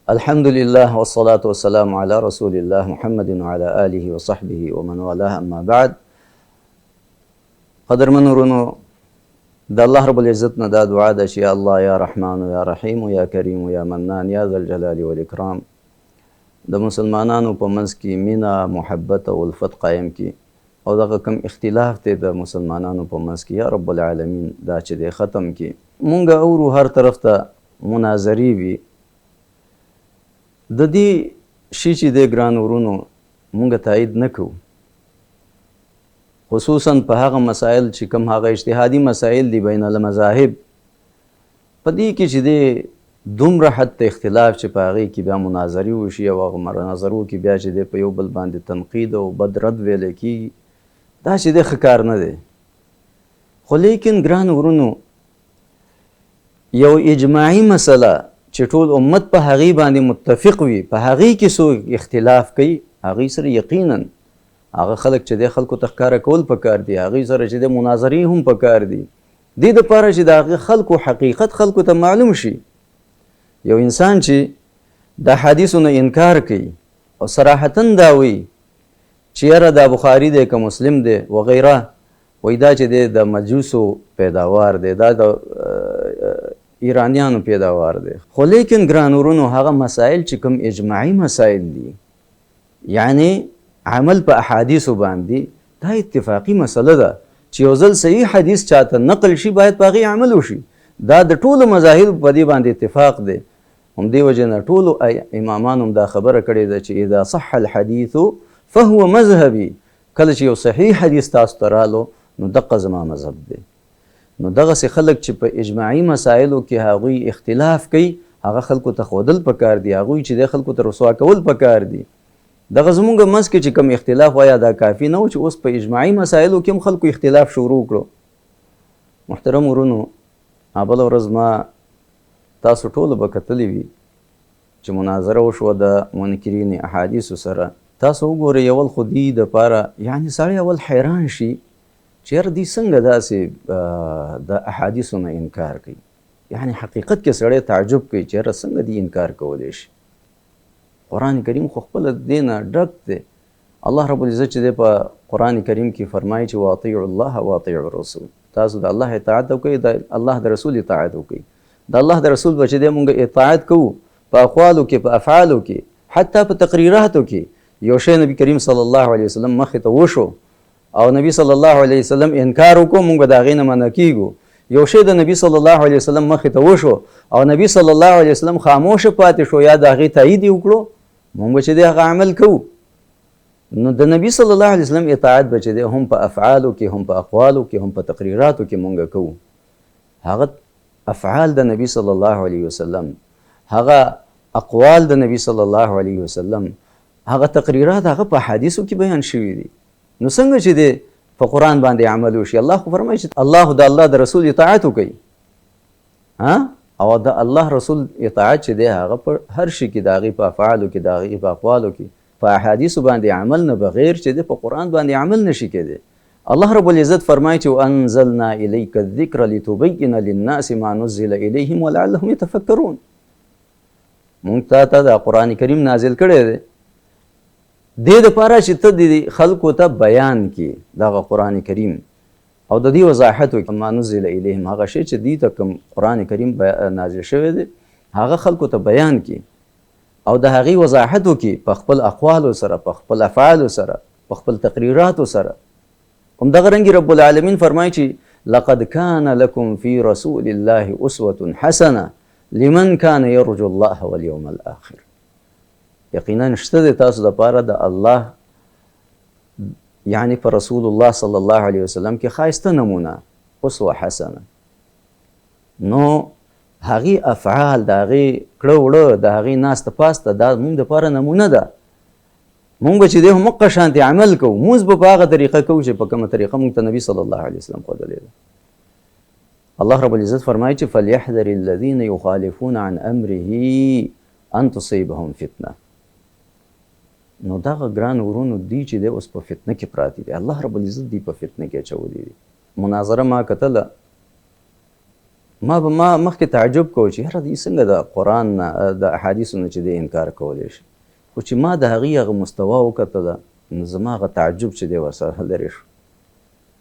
الحمد لله والصلاة والسلام على رسول الله محمد وعلى آله وصحبه ومن والاه أما بعد. قدرمن ورونو د الله رب العزت نه دا دعا ده چې یا الله یا رحمان یا رحیم یا کریم یا منان یا ذل جلال والاکرام د مسلمانانو په منځ کې مینا محبت او الفت قائم کی او دغه کم اختلاف ته د مسلمانانو په منځ کې یا رب العالمین دا چې د ختم کی. مونږ اورو هر طرف ته مناظری وي د دې شي چې د ګران ورونو مونږ تایید نکو، خصوصا په هغه مسائل چې کوم هغه اجتهادي مسائل دي بین المذاهب په دې کې چې د دومره حد ته اختلاف چې په هغې کې بیا مناظرې وشي او هغه مناظرو کې بیا چې د په یو بل باندې تنقید او بد رد ویلی کېږي، دا چې د ښه کار نه دی. خو لیکن ګران ورونو یو اجماعي مسله چې ټول امت په هغې باندې متفق وي، په هغې کې څوک اختلاف کوي، هغې سره یقینا هغه خلک چې د خلکو ته ښکاره کول پکار دي، هغې سره چې د مناظرې هم پکار دي، دې دپاره چې د هغې خلکو حقیقت خلکو ته معلوم شي. یو انسان چې د حدیثو نه انکار کوي او صراحتا دا وایي چې یاره دا بخاري دی که مسلم دی وغیره، وایي دا چې د مجوسو پیداوار دی، دا د ایرانیانو پیداوار دی. خو لیکن ګران ورونو هغه مسائل چې کوم اجماعي مسائل دي، یعنی عمل په احادیثو باندې، دا اتفاقی مسله ده چې یو ځل صحیح حدیث چاته نقل شي باید په هغې عمل وشي. دا د ټولو مذاهبو په دې باندې اتفاق دی. همدې وجې نه ټولو امامانو هم دا خبره کړې ده چې اذا صح الحدیث فهو مذهبي، کله چې یو صحیح حدیث تاسو ته رالو نو دقه زما مذهب دی. نو دغسې خلک چې په اجماعي مسایلو کې هغوی اختلاف کوي، هغه خلکو ته ښودل پکار دي، هغوی چې د خلکو ته رسوا کول پکار دي. دغه زمونږ منځ کې چې کوم اختلاف وایه دا کافي نه و چې اوس په اجماعي مسایلو کې هم خلکو اختلاف شروع کړو. محترم ورونو، بله ورځ ما تاسو ټولو به کتلی وي چې مناظره وشوه د منکرین احادیثو سره. تاسو وګورئ اول خو دې دپاره یعنې سړی اول حیران شي چې یاره دوی څنګه داسې د احادیثو نه انکار کوي. یعنې حقیقت کې سړی تعجب کوي چې یاره څنګه دوی انکار کولی شي. قرآن کریم خو خپله د دې نه ډک دی. الله رب العزت چې دی په قرآن کریم کې فرمایي چې واطیعوا الله واطیعوا الرسول، تاسو د الله اطاعت وکړئ، د الله د رسول اطاعت وکړئ. د الله د رسول به چې دی مونږ اطاعت کوو په اقوالو کې، په افعالو کې، حتی په تقریراتو کې. یو شی نبی کریم صلی الله علیه وسلم مخې ته وشو او نبی صلی الله علیه وسلم انکار وکړو، مونږ به د هغې نه منع کیږو. یو شی د نبی صلی الله علیه وسلم مخې ته وشو او نبی صلی الله علیه وسلم خاموشه پاتې شو یا د هغې تایید یې وکړو، مونږ به چې دی هغه عمل کوو. نو د نبی صلی الله علیه وسلم اطاعت به چې دی هم په افعالو کې، هم په اقوالو کې، هم په تقریراتو کې مونږ کوو. هغه افعال د نبی صلی الله علیه وسلم، هغه اقوال د نبی صلی الله علیه وسلم، هغه تقریرات هغه په حدیثو کې بیان شوي دي. نو څنګه چې دی په قرآن باندې عمل وشي؟ الله خو فرمایي چې الله د الله د رسول اطاعت وکوي، او د الله رسول اطاعت چې دی هغه په هر شي کې د هغې په افعالو کې، د هغې په اقوالو کې، په احادیثو باندې عمل نه بغیر چې دی په قرآن باندې عمل نشي کېدی. الله رب العزت فرمایي چې وانزلنا الیک الذکر لتبین للناس ما نزل الیهم ولعلهم یتفکرون. مونږ ته د قرآن کریم نازل کړی دی دې دپاره چې ته د خلکو ته بیان کړي دغه قرآن کریم او د دې وضاحت وکړي ما نزل الیهم، هغه شی چې دوی ته کوم قرآن کریم نازل شوی دی هغه خلکو ته بیان کړي او د هغې وضاحت وکړي په خپل اقوالو سره، په خپل افعالو سره، په خپل تقریراتو سره. همدغه رنګې رب العالمین فرمایي چې لقد کان لکم فی رسول الله اسوة حسنه لمن کان یرجو الله والیوم الاخر. یقینا شته د تاسو دپاره د الله یعنی په رسول الله صلی الله علیه وسلم کې ښایسته نمونه، اسوه حسنه. نو هغې افعال، د هغې کړه وړه، د هغې ناسته پاسته، دا مونږ دپاره نمونه ده. مونږ به چې دی هم هغه شانتې عمل کوو، مونځ به په هغه طریقه کوو چې په کومه طریقه مونږ ته نبي صلی الله علیه وسلم ښودلې ده. الله رب العزت فرمایي چې فلیحذر الذین یخالفون عن امره ان تصیبهم فتنه. نو دغه ګران ورونو دی چې دی اوس په فتنه کې پراته دي. الله رب العزت دی په فتنه کې اچولی دي. مناظره ما کتله ما مخکې تعجب کوم چې یاره دوی څنګه د قرآن نه د احادیثو نه چې دی انکار کولی شي، خو چې ما د هغې هغه مستوا وکتله نو زما هغه تعجب چې دی ورسره لرې شو.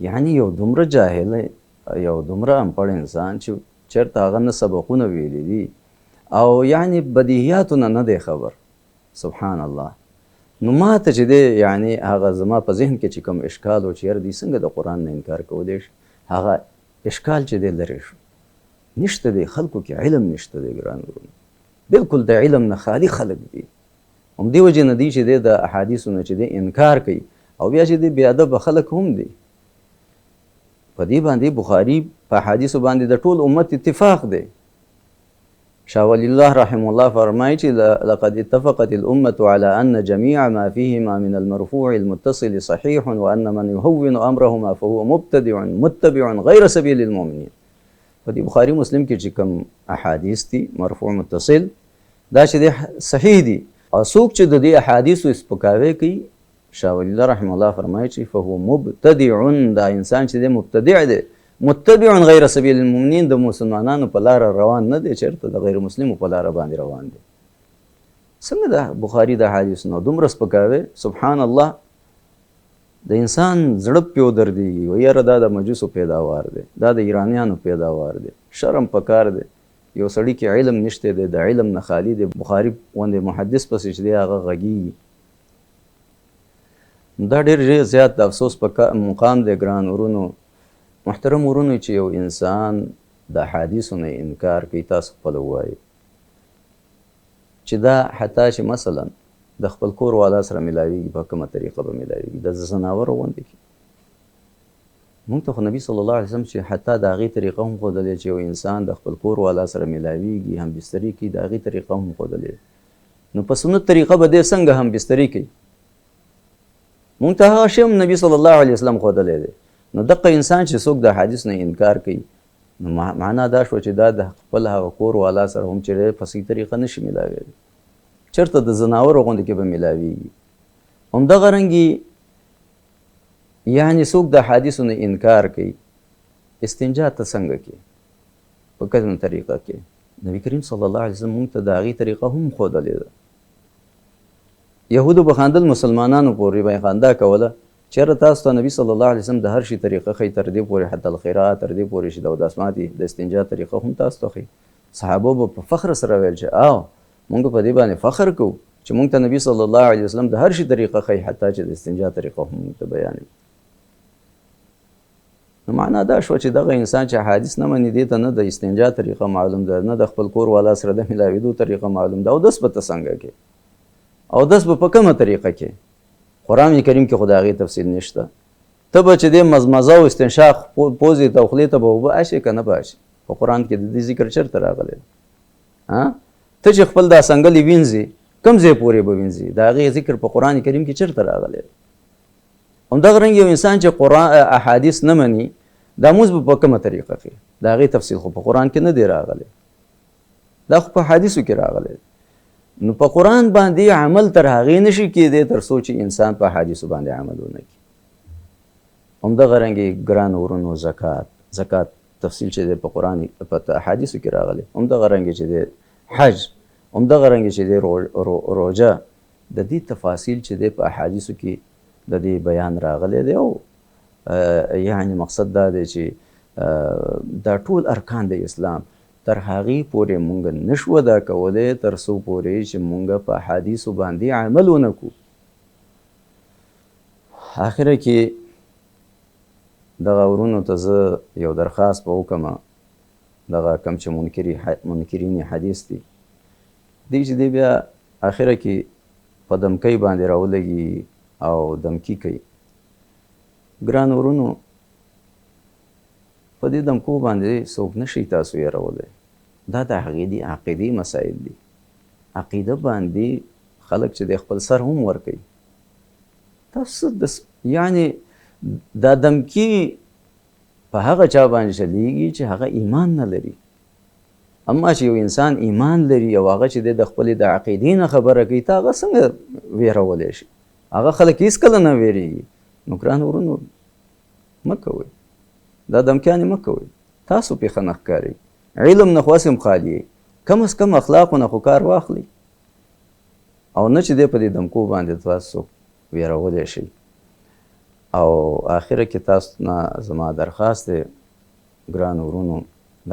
یعنې یو دومره جاهل یو دومره انپړ انسان چې چېرته هغه نه سبقونه ویلي دي او یعنې بدیهیاتو نه دی خبر. سبحان الله. نو ما ته چې دی یعنې هغه زما په ذهن کې چې کوم اشکال و چې یاره دوی څنګه د قرآن نه انکار کولی شي، هغه اشکال چې دی لرې شو. نشته دی خلکو کې علم نشته دی ګران ورونه، بلکل د علم نه خالي خلک دي. همدې وجې نه دی چې دی د احادیثو نه چې دی انکار کوي او بیا چې دی بې ادبه خلک هم دي. په دې باندې بخاري په احادیثو باندې د ټول امت اتفاق دی. شاه ولی الله رحمه الله فرمایي چې لقد اتفقت الامة على ان جميع ما فيهما من المرفوع المتصل صحيح وان من يهون امرهما فهو مبتدع متبع غير سبيل المؤمنين. په دې بخاري مسلم کې چې کوم احادیث دي مرفوع متصل دا چې دی صحیح دي او څوک چې د دې احادیثو سپکاوی کوي شاه ولی الله رحمه الله فرمایي چې فهو مبتدع، دا انسان چې دی مبتدع دی، متبع غیر سبیل المؤمنین، د مسلمانانو په لاره روان نه دی، چېرته د غیر مسلمو په لاره باندې روان دی. څنګه د بخاري د احادیثو نه دومره سپکاوی؟ سبحان الله. د انسان زړه پیو دردېږي و یاره دا د مجوسو پیداوار دی، دا د ایرانیانو پیداوار دی. شرم پکار دی. یو سړي کې علم نشته دی، د علم نه خالي دی. بخاري غوندې محدث پسې چې دی هغه غږېږي. دا ډېر زیات د افسوس په مقام دی ګران ورونو. محترم ورونو چې یو انسان د احادیثو نه انکار کوي، تاسو خپله ووایئ چې دا حتی چې مثلا د خپل کور والا سره ملاویږي په کومه طریقه به ملاویږي؟ د زناورو غوندې کې مونږ ته خو نبي صلی الله علیه وسلم چې حتی د هغې طریقه هم ښودلې چې یو انسان د خپل کور والا سره ملاویږي هم بستري کوي، د هغې طریقه هم ښودلې. نو په سنت طریقه به دی څنګه هم بستري کوي؟ مونږ ته هغه شی هم نبي صلی الله علیه وسلم ښودلی دی. نو دغه انسان چې څوک د حدیث نه انکار کوي نو معنا دا شو چې دا د خپل هغه کور والا سره هم چې په صحیح طریقه نشي ملاویږي، چېرته د زناورو غوندې کې به ملاویږي. همدغه رنګې یعنې څوک د حدیثو نه انکار کوي، استنجا ته څنګه کوي، په کومه طریقه کې؟ نبي کریم صلی الله علیه وسلم موږ ته د هغې طریقه هم ښودلې ده. یهودو به خاندل، مسلمانانو پورې به یې خندا کوله. چېرته تاسو ته نبي صلی الله علیه وسلم د هر شي طریقه ښیي، تر دې پورې حتی الخیرات، تر دې پورې چې د اودس ماتي د استنجا طریقه هم تاسو ته ښیي. صحابو به په فخر سره ویل چې مونږ په دې باندې فخر کوو چې مونږ ته نبي صلی الله علیه وسلم د هر شي طریقه ښیي، حتی چې د استنجا طریقه هم مونږ ته بیانوي. نو معنا دا شوه چې دغه انسان چې حدیث نه مني، دې ته نه د استنجا طریقه معلوم ده، نه د خپل کور والا سره د ملاوېدو طریقه معلوم ده. اودس به ته څنګه کې؟ اودس به په کومه طریقه کې؟ قرآن کریم کې خو د هغې تفصیل نشته. ته به چې دی مزمزه او استنشاق پوزې ته او خولې ته به اوبه اچې که نه به اچې؟ په قرآن کې د دې ذکر چېرته راغلی دی؟ ته چې خپل دا څنګلې وینځې کوم ځای پورې به وینځې؟ د هغې ذکر په قرآن کریم کې چېرته راغلی دی؟ همدغه رنګ یو انسان چې احادیث نه مني، دا مونځ به په کومه طریقه کوي؟ د هغې تفصیل خو په قرآن کې نه دی راغلی، دا خو په حدیثو کې راغلی دی. نو په قرآن باندې عمل تر هغې نشي کېدی تر څو چې انسان په حدیثو باندې عمل ونه کړي. همدغه رنګې ګران ورونو زکات تفصیل چې دی په قرآن په حدیثو کې راغلی، همدغه رنګې چې دی حج، همدغه رنګې چې دی روژه، د دې تفاصیل چې دی په احادیثو کې د دې بیان راغلی دی. او یعنې مقصد دا دی چې دا ټول ارکان د اسلام تر هغې پورې مونږ نشو ادا کولی تر څو پورې چې مونږ په احادیثو باندې عمل ونه کړو. آخره کې دغه ورونو ته زه یو درخواست به وکړم، دغه کوم چې منکرین حدیث دي، دی چې دی بیا آخره کې په دمکۍ باندې راولګي او دمکي کوي. ګران ورونو په دې دمکو باندې څوک نشي تاسو یېرولی، دا د هغې دي عقیدې مسایل دي. عقیده باندې خلک چې د خپل سر هم ورکوي. تاسو یعنې دا دمکي په هغه چا باندې چلیږي چې هغه ایمان نه لري. اما چې یو انسان ایمان لري او هغه چې د خپلې د عقیدې نه خبره کوي، ته هغه څنګه ویرولی شي؟ هغه خلک هېڅکله نه ویرېږي. نو ګران ورونو مه کوئ، دا دمکیانې مه کوئ، تاسو پې ښه نه ښکارئ. علم نه خو هسې هم خالي کم از کم اخلاقو نه خو کار واخلئ او نه چې دی په دې دمکو باندې تاسو څوک ویرولی شي. او آخره کې تاسو نه زما درخواست دی ګرانو ورونو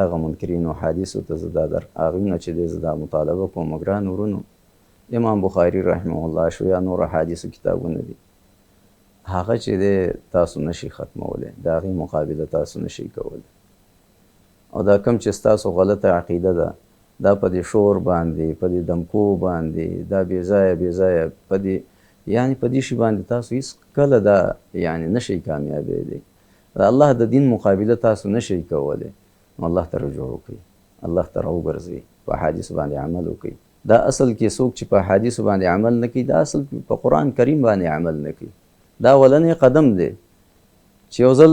دغه منکرینو حدیثو ته زه دا هغوی نه چې دی زه دا مطالبه کوم ګرانو ورونو امام بخاري رحمه الله شو یا نور حدیثو کتابونه دي هغه چې دی تاسو نشي ختمولی د هغې مقابله تاسو نشي کولی او دا کم چې ستاسو غلطه عقیده ده دا په دې شور باندې په دې دمکو باندې دا بېځایه په دې یعنی په دې شي باندې تاسو هیڅ کله دا یعنی نشئ کامیابېدی د الله د دین مقابله تاسو نشئ کولی نو الله ته رجوع وکړئ الله ته راوګرځئ په حدیث باندې عمل وکړئ دا اصل کې څوک چې په حدیث باندې عمل نه کوي دا اصل په قرآن کریم باندې عمل نه کوي دا اولنی قدم دی چې یو ځل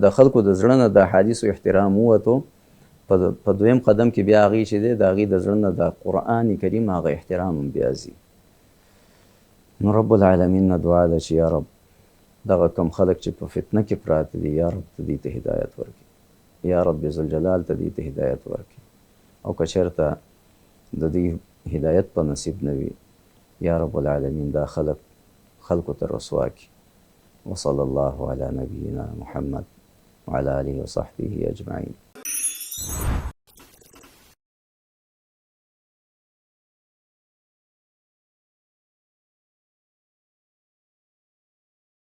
د خلکو د زړه نه د حدیثو احترام ووتو په دویم قدم کې بیا هغې چې دی د هغې د زړه نه د قرآن کریم هغه احترام هم بیا ځي. نو رب العالمین نه دعا ده چې یا رب دغه کم خلک چې په فتنه کې پراته دي یا رب ته دې ته هدایت ورکړي یا رب ذوالجلال ته دې ته هدایت ورکړي او که چېرته د دې هدایت په نصیب نه وي یا رب العالمین دا خلکو ته رسوا کړي. وصلی الله علی نبینا محمد وعلى آله وصحبه اجمعین.